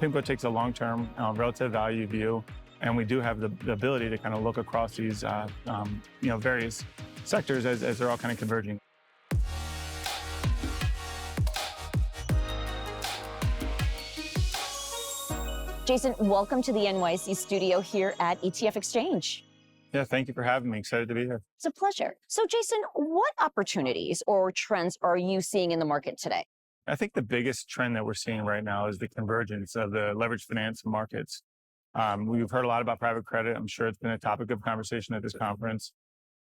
PIMCO takes a long-term relative value view, and we do have the ability to kind of look across these various sectors as they're all kind of converging. Jason, welcome to the NYC studio here at ETF Exchange. Yeah, thank you for having me. Excited to be here. It's a pleasure. So Jason, what opportunities or trends are you seeing in the market today? I think the biggest trend that we're seeing right now is the convergence of the leveraged finance markets. We've heard a lot about private credit. I'm sure it's been a topic of conversation at this conference.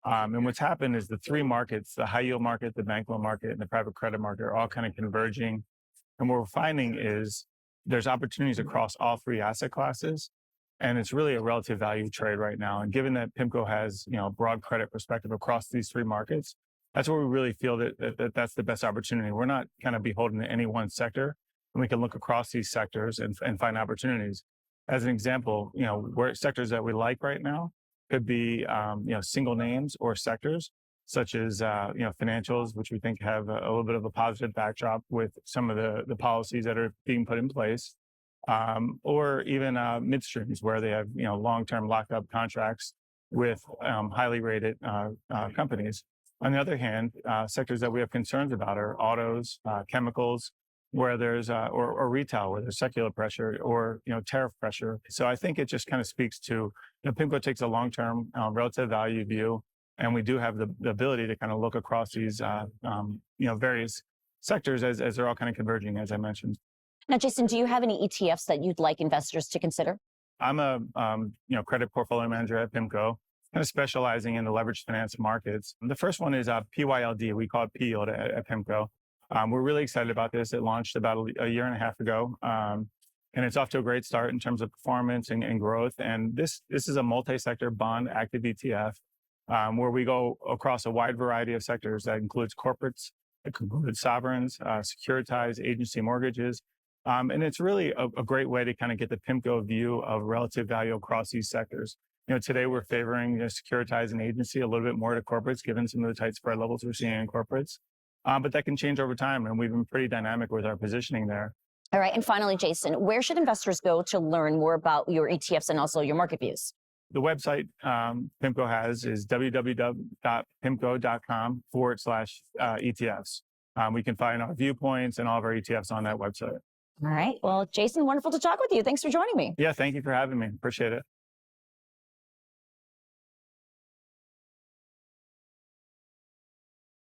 And what's happened is the three markets, the high yield market, the bank loan market, and the private credit market are all kind of converging. And what we're finding is there's opportunities across all three asset classes. And it's really a relative value trade right now. And given that PIMCO has, a broad credit perspective across these three markets, that's where we really feel that's the best opportunity. We're not kind of beholden to any one sector, and we can look across these sectors and find opportunities. As an example, where sectors that we like right now could be, single names or sectors, such as, financials, which we think have a little bit of a positive backdrop with some of the policies that are being put in place, or even midstreams where they have, long-term locked up contracts with highly rated companies. On the other hand, sectors that we have concerns about are autos, chemicals, where there's or retail, where there's secular pressure or tariff pressure. So I think it just kind of speaks to PIMCO takes a long-term relative value view, and we do have the ability to kind of look across these various sectors as they're all kind of converging, as I mentioned. Now, Jason, do you have any ETFs that you'd like investors to consider? I'm a credit portfolio manager at PIMCO, kind of specializing in the leveraged finance markets. The first one is PYLD. We call it P-Yield at PIMCO. We're really excited about this. It launched about a year and a half ago, and it's off to a great start in terms of performance and growth. And this is a multi-sector bond active ETF where we go across a wide variety of sectors that includes corporates, it includes sovereigns, securitized agency mortgages. And it's really a great way to kind of get the PIMCO view of relative value across these sectors. Today we're favoring securitized and agency a little bit more to corporates, given some of the tight spread levels we're seeing in corporates. But that can change over time, and we've been pretty dynamic with our positioning there. All right. And finally, Jason, where should investors go to learn more about your ETFs and also your market views? The website PIMCO has is www.pimco.com/ETFs. We can find our viewpoints and all of our ETFs on that website. All right. Well, Jason, wonderful to talk with you. Thanks for joining me. Yeah, thank you for having me. Appreciate it.